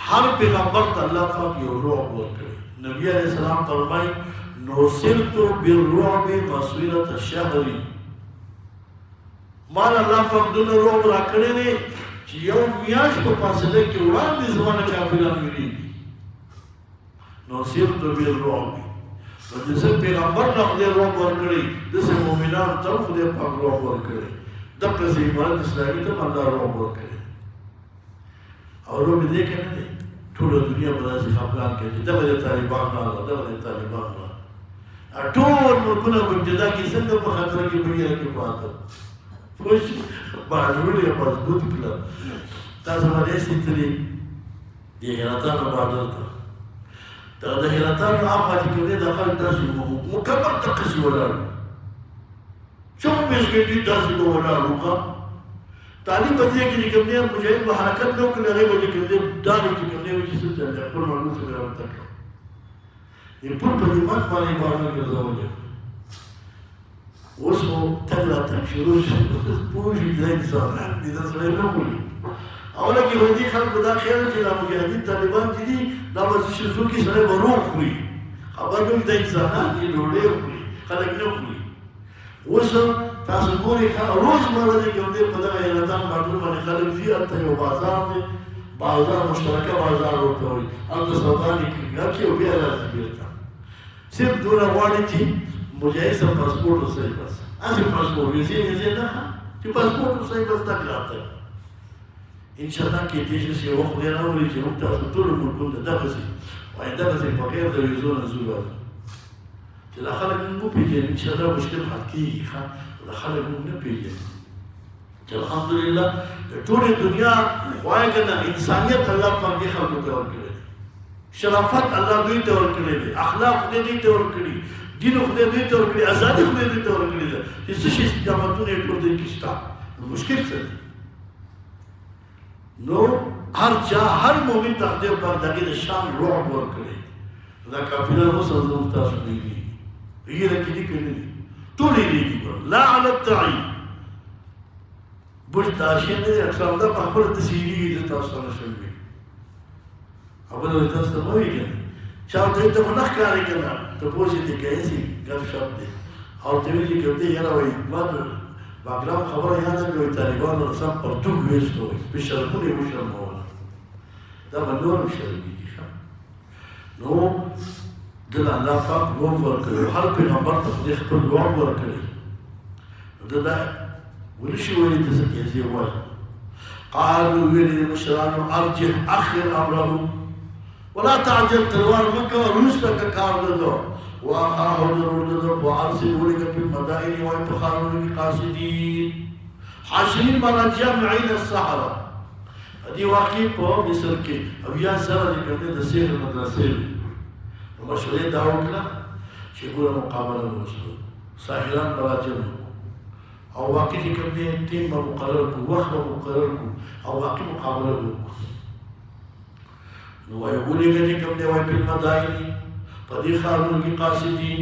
هر پیغمبر ته الله پاک یو روح ورکړي نبی علیہ السلام فرمایي نصرت بالرعب مسيرة الشهر مال الله پاک دونه روح راکړي نه چې یو میاشت په فاصله کې وړاندې زمانه کافران ویریږي نصرت بالرعب نو داسې پیغمبر نه خدای رعب ورکړی داسې مؤمنان ته خدای پاک رعب ورکړی دقسې امارت اسلامي ته هم الله رعب ورکړی او رعب دې کې نه دی ټوله دنیا په داسې خفګان کې چې دغه د طالبان راغله دغه د طالبان راغله ټول ملکونه په ابتدا کې څنګه په خطر کې بریره کې پاته خوش بهادرون یې مضبوط کړه تاسو باندې ستړي د هراتانو بهادر ته دا د هراتانو هغه چې کوم دی د خلک داسې مکمل تقسي ولاړ 24 ګنټې داسې به ولاړ وکړه تعلیم په دې کې چې کوم دی مجاهد به حرکت نه وکړي هغې به چې کوم دی دارې چې کوم دی چې څه چل دی خپل معلوم سره راورته کړه یې ټول په ایمان باندې بهادر ګرځولي اوس خو تګ راتګ شروع شو پوه شي دا انسانان دي دا سړی نه بولي اوله کې هندي خلکو دا خیال چې دا مجاهدین طالبان چې دي دا به څه شو کې سړی به روغ خوري خبر نه وي دا انسانان دي ډوډۍ خوري خلک نه خوري اوس تاسو ګورئ روزمره دی کوم دی په دغه هراتان بهادر باندې خلک ځي هلته یو بازار دی بازار مشترکه بازار ورته وایي هلته سودا دې کوي او بیا راځي بېرته صرف دونه غواړي چې مجاهد سره پاسپورټ وسایي بس هسې پاسپورټ ویزې نه چې پاسپورټ وسایي بس تګ راتګ انشاءالله کېدای شي چې یو خدای راولي چې موږ تاسو ټولو ملکونو ته دغسې وایي دغسې بغیر د ویزو نه ځو راځو چې دا خلک موږ وپېژني انشاءالله مشکل حل کېږي ښه دا خلک موږ نه پېژني چې الحمدلله د ټولې دنیا وایي که نه انسانیت الله پاک دې خلکو ته ورکړی دی شرافت الله دوی ته ورکړی دی اخلاق خدای دوی ته ورکړي دین خدای دوی ته ورکړي ازادي خدای دوی ته ورکړې ده چې څه شي استقامتونه یې ټول دوی کې شته مشکل څه دی نو هر چا هر مؤمن ته خدای پاک د هغې د شان رعب ورکړی دا کافران اوس زموږ تاسو نه یېرېږي یېره کې دي که نه دي ټول یېرېږي لا علی التعین بوج تاشیه نه دی اکرام دا په خپله داسې یېرېږي زه تاسو ته نه شم ویلی خبره وایي تاسو ته مه وایي که نه چا ورته وایي ته خو نه ښکارې که نه ته پوه شې دی که هسې ګپ شپ دی او ورته ویلي که دی یاره وایي ما باګرام خبره یاده کړې وایي طالبانو رسم پرتوګ ویسته وایي په شرمونه یې وشرموله دا به نور هم شرمېږي ښه نو دل الله پاک لوړ ورکړی هر پیغمبر ته خدای خپل لوړ ورکړی دا ولشي ولي تسكيزي وای قالوا ویلی مشرانو ارجح اخر امره ولا تعجل تلوار مکه روس تک کار ددو واخاه ضرور ددو وارسل ولك في المدائن وانتخارون قاصدين حاشرين مانا جامعين الصحراء دي واقعي په مصر کې او یا سره د کومې د سیر مدرسې مشورې دا وکړه چې ګوره مقابله وشو ساحران براجم او واقعي د کومې ټیم مقرر کو وخت مقرر کو او واقعي مقابله وکړو نو ویقولي چې کوم دی وای په مدائن په دې خارونو کې قاصدین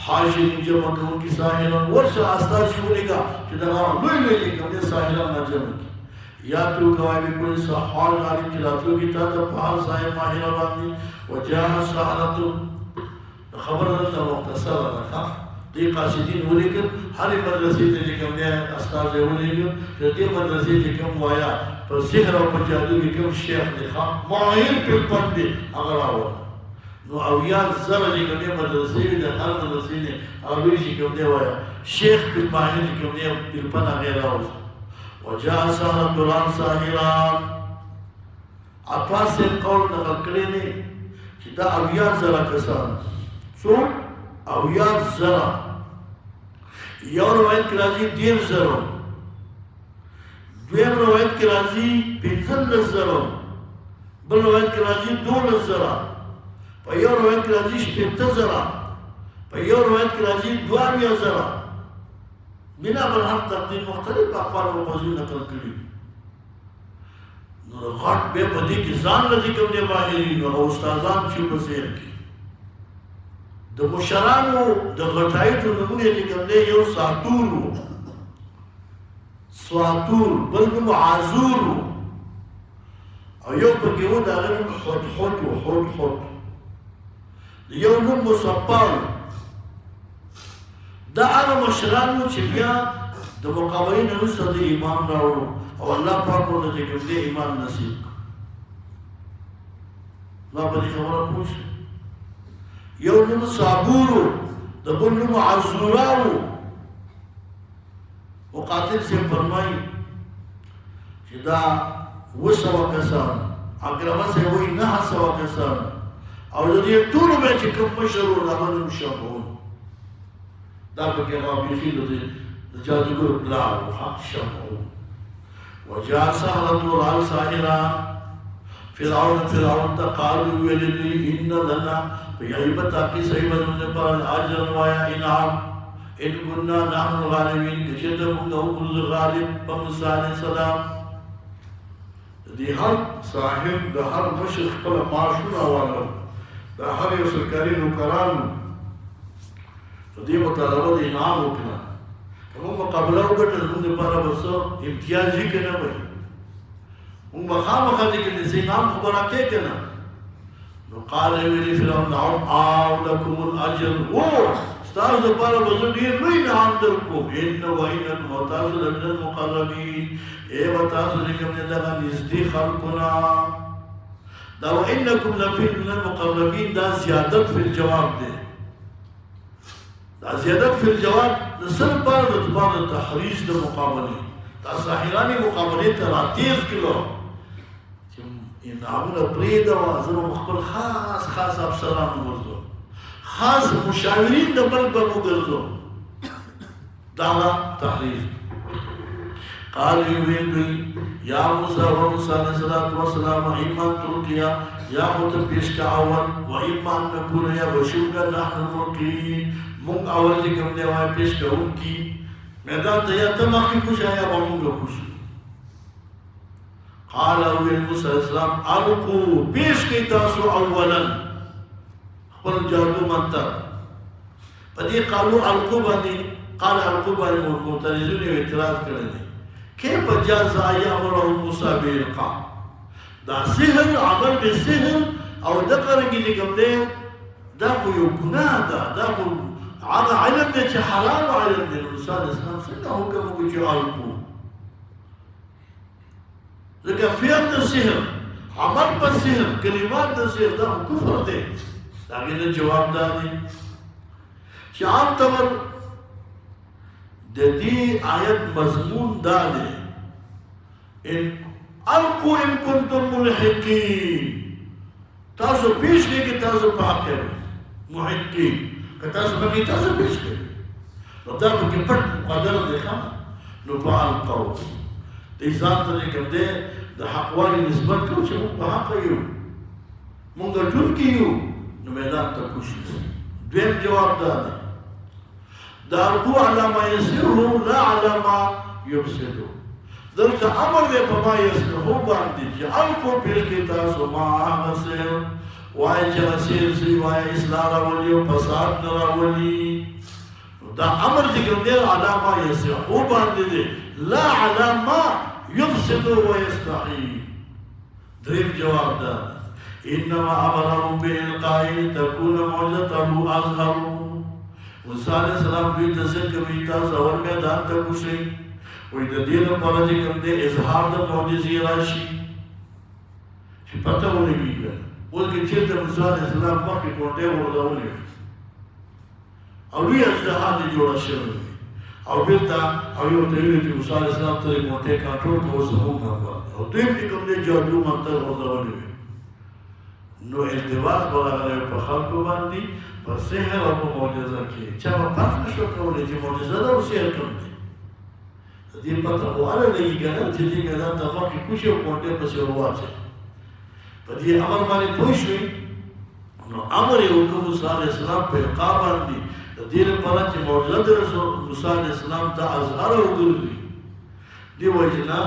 حاشرین جمع کوونکي ساحران ورشه استاد شولېګا چې دا لوی لوی کوم دی ساحران نه جمع یا تو کوای بكل صحال علی تلاتو کی تا ته پار صاحب ماهر باندې وجاه سحرتو خبر درته مختصر راځه دې قاصدین ولیکل هر مدرسې ته کوم دی استاد ولیکل چې دې مدرسې ته کوم وایا په سحر او په جادو کې کوم شیخ دی ماهر په پندې هغه راو نو او یا زره دې کوم دی مدرسې د هر مدرسې نه او دې کوم دی وایا شیخ په ماهر کوم دی په پنا غیر راو وجاء سحرة الآن ساحران عطاس قول نقل کړی دی چې دا اویا زره کسان څو اویا زره یو روایت کې راځي 10 زره دویم روایت کې راځي 15 زره بل روایت کې راځي 12 زره په یو روایت کې راځي 15 زره په یو روایت کې راځي 22 زره بنا بر هر تقدیم مختلف اقوال و موضوع نقل کړي نو غټ به پدې کې ځان لږ کوم دی ماهرین او استادان چې په سیر کې د مشرانو د غټایټو نمونه چې کوم دی یو ساتور بل معذور او یو پکې و دا غو خود یو نو مصبر دا هغه مشرانو چې بیا د مقابلې نه وروسته د ایمان راوړو او الله پاک ورته چې کوم دی ایمان نصیب ما په دې خبره پوښ یو نوم صابورو د بل نوم عزوراو مقاتل سے فرمایي چې دا 200 کسان اقربه سے وایي 900 کسان او د دې ټولو به چې کوم مشرو هغه نوم شامل دا بكي رابطين لجادقوا بلاه وحق شمعوا وجاء سحرة على ساحرة فرعون قالوا ولدي إن لنا بيعيبتا في سيبا نبرا الأجر ويا إنعام إن كنا نحن الغالبين كشتم له كل الغالب وموسى عليه السلام دي هر صاحب ده هر مشرق قبل معاشونا وانا ده هر يسركارين وكرانو دې مطالبه د انعام وکړه کوم مقابله وکړه د لپاره وسو امتیازي کنه وای موږ مخامخ دې کې د انعام خبره کې کنه نو قال ویلی فرعون او لكم الاجر و استاذ لپاره وسو ډیر لوی انعام درکو ان وانکم متاصل من المقربين اے متاصل کوم نه دا نږدې خلقنا دا وانکم لفي من المقربين دا زیادت فی الجواب دی دا زیادت فی الجواب نصر بار دتبار تحریش دا مقابلی دا ساحرانی مقابلی تا راتیز کلو انعامون پرید و ازر مخبر خاص افسران مگردو خاص مشاورین دا ملک با مگردو دانا تحریش قال يوين يا موسى وموسى عليه الصلاة والسلام إما تركيا يا متبيش كعوان وإما أن نكون يا بشوكا نحن الملكين مونږ اول چې کوم دی وای پیش کوونکی میدان ته یا ته مخکې کوش یا به مونږ کوش قال موسی علیه السلام القوا پیش کړئ تاسو اولا خپل جادو منتر په دې قالو القوا باندې قال القوا باندې معترضون اعتراض کړی دی کیف جاز یامر موسی بالقاء دا سحر عمل بالسحر او دغه رنګ کوم دی دا یو ګناه ده دا هذا علم ده حرام علم ده موسی علیه السلام څنګه حکم وکړي چې القوا ځکه فعل د سحر عمل په سحر کلمات د سحر دا کفر دی دا غیر جواب دی چې عام طور د دې آیت مضمون دا دی ان القوا ان کنتم ملحقین تاسو پیش کړئ چې تاسو په حق کې محقین که تاسو پکې تاسو پیش کړئ نو دا پکې پټ مقدر دی ښه نو په القوا دې ځان ته کوم دی د حق والي نسبت کوو چې موږ په حق یو موږ ټول یو نو میدان ته کوشش دویم جواب دا دی دا القوا علی ما یسره لا علی ما یفسده دلته امر دی په ما یسره باندې چې القوا پیش کړئ تاسو ما هغه څه وایي چې هغه څه وایي اصلاح راولي او فساد نه راولي دا امر چې کوم دی علی ما یسره باندې دی لا علی ما یفسده ویستحیی دریم جواب دا انما امرهم بالقائل تكون معجزته اظهر موسی علیہ السلام دوی ته څه کوي تاسو اور میدان ته کوشئ وایي د دې لپاره چې کوم دی اظهار د معجزې راشي چې پته ولګي اوس کې چېرته موسی علیہ السلام مخکې کوټې ورغولې او لوی اجتهاد یې جوړه شوې او بیرته او یو ته ویلي چې موسی علیہ السلام ته کوټې کنټرول کوو زه هم او دوی چې کوم دی جادو منتر ورغولې نو التباس براغلی په خلقو باندې په سحر او په معجزه کې چا به پاس نشو کولی چې معجزه ده او سحر کوم دی د دې پته خو هله لګي که نه چې دې میدان ته مخکې کوشي او کوټې پسې ورواچوي په دې امر باندې پوه شوې نو امر یې وکړ موسی علیه السلام په القا باندې د دې لپاره چې معجزه د رسول موسی علیه السلام ته اظهار وګرځي دې وجې نه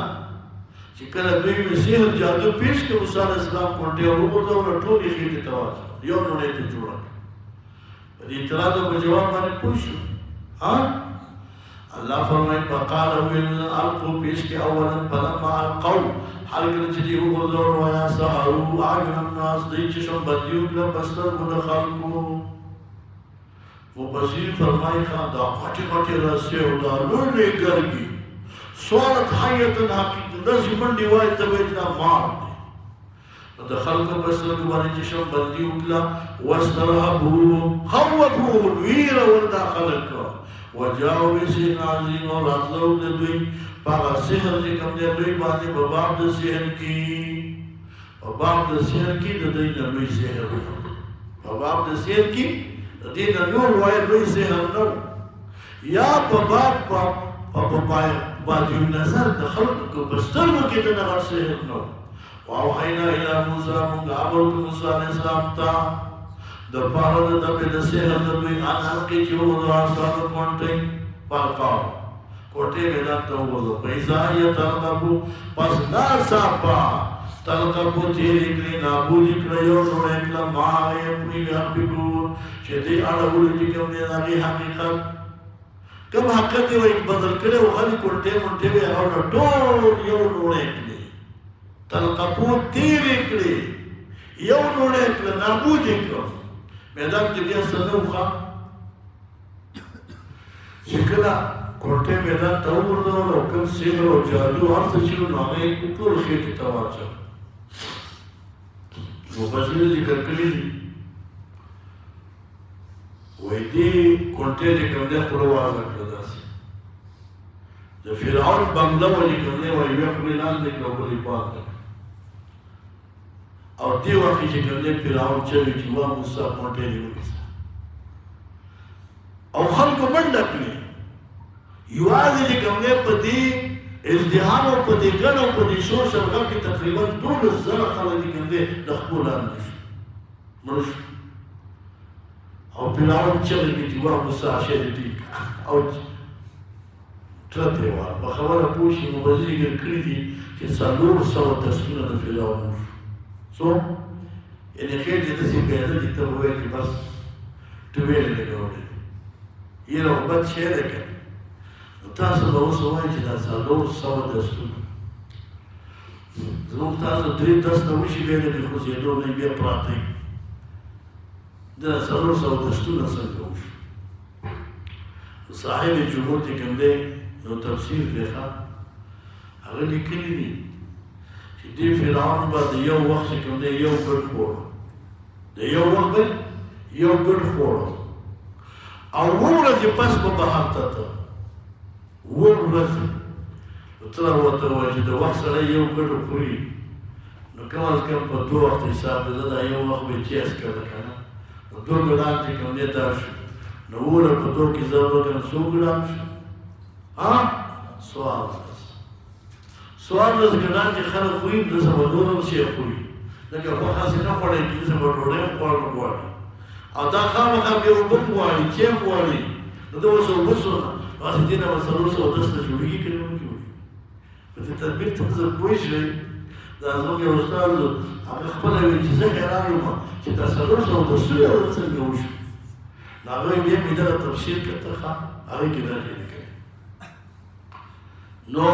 چې کله دوی مې سحر جادو پیش کړ موسی علیه السلام کوټې وغورځوله ټول یې خېټې ته واچول یو نړۍ ته جوړه کړه په دې اعتراض په جواب باندې پوه شو الله فرمایي فقال القوا پیش کړئ اولا فلما القوا هر کله چې دوی وغورځول وایه سحروا اعین الناس دوی چشم بندي وکړه په سترګو د خلکو مفسرین فرمایي دا غټې غټې رسۍ او دا لوی لوی ګرګي صورت حیة حقیقت داسې منډې وایي ته به یې دا مار دی نو د خلکو په سترګو باندې چشم بندي وکړه واسترهبوهم خوفوهم ویرول دا خلک وجاءوا بسحر عظیم او راتلو د دوی په هغه سحر چې کوم دی دوی باندې په باب د سحر کې په باب د سحر کې د دوی نه لوی سحر په باب د سحر کې د دې نه نور وایي لوی سحر نه یا په باب په باندې نظر د خلکو په سترګو کې د هغه سحر نه واوحینا الی موسی موږ امر وکړو موسی علیه السلام ته د پاره د دبې د سحر د دوی انار کې چې وګورو اسانه کوټې پالکاو کوټې میدان ته وګورو پیسا یې تلقبو پس ناصافا تلقبو تیرې کړې نابودي کړې یو نوړې کړه ما یې پوری فکر چې دې اړول چې کوم دی هغه حقیقت کوم حقیقت یې بدل کړي او خالي کوټې مونټې وي او ټول یو نوړې کړې تلقبو تیرې کړې یو نوړې کړه نابودي کړه میدان کې بیا څه نه وخه چې کله کوټې میدان ته وغورځول او کوم سحر او جادو هر څه چې نو هغه یې ټول خېټې ته واچول مفسرین ذکر کړي دي وایي دې کوټې چې کوم دی خوله وازه کړه داسې د فرعون بنګله ولې کوم دی وایي یوه خولې لاندې کړه او بلې پاکه او دې وخت کې چې کوم دی فرعون چوي چې وا موسی کوټې دې ونیسه او خلکو منډه کړې یوازې چې کوم دی په دې ازدحام او په دې ګڼ او په دې شور شرغل کې تقریبا 12,000 خلک چې کوم دی د خپل لاندې شو مړ شو او فرعون چغې کړې چې وا موسی شه دې ټیک او ترته وه په خبره پوه شي مبذر ذکر کړي دي چې 400 تسونه د فرعون څو یعنې خېټې داسې پیدا دي ته ووایې چې بس ټویلې لګولې یې رغبت شی دی که نو تاسو به اوس ووایئ چې دا 400 دستونه زموږ تاسو 3 دسته وشي بیا د دې خوځېدو نه بیا پراته وي دا 400 دستونه څنګه وشو صاحب جمهور چې کوم دی یو تفسیر دی هغه لیکلي دي چې دې فرعون به د یو وخت چې کوم دی یو ګډ خوړ د یو وخت یو ګډ خوړ او 2 ورځې پس به بهر ته ته ورځې ته ورته وایي چې د وخت سره یو ګډو خوري نو کم از کم په 2 وخت حساب دی دا یو وخت به چیس کړه که نه نو 2 ګډان چې کوم دی دا شو نو اوله په 2 کې زه وکړم 100 ګډان شو 14 ګډان چې خلک خوري د څه به نور هم شی خوري لکه غوښه هسې نه خوړی کېږي څه به ډوډۍ هم خوړل غواړي او دا خامخا بیا اوبه هم غواړي چای هم غواړي نو ده اوس اوبه سونه هسې دې نه به 410 جوړېږي که نه جوړېږي په دې تدبیر ته زه پوه شوئ دا زموږ یو استاد و هغه خپله ویل چې زه حیران یم چې دا 410 یې څنګه وشو نو هغه بیا مې دغه تفسیر کته ښه هغې کې دا لیکلي نو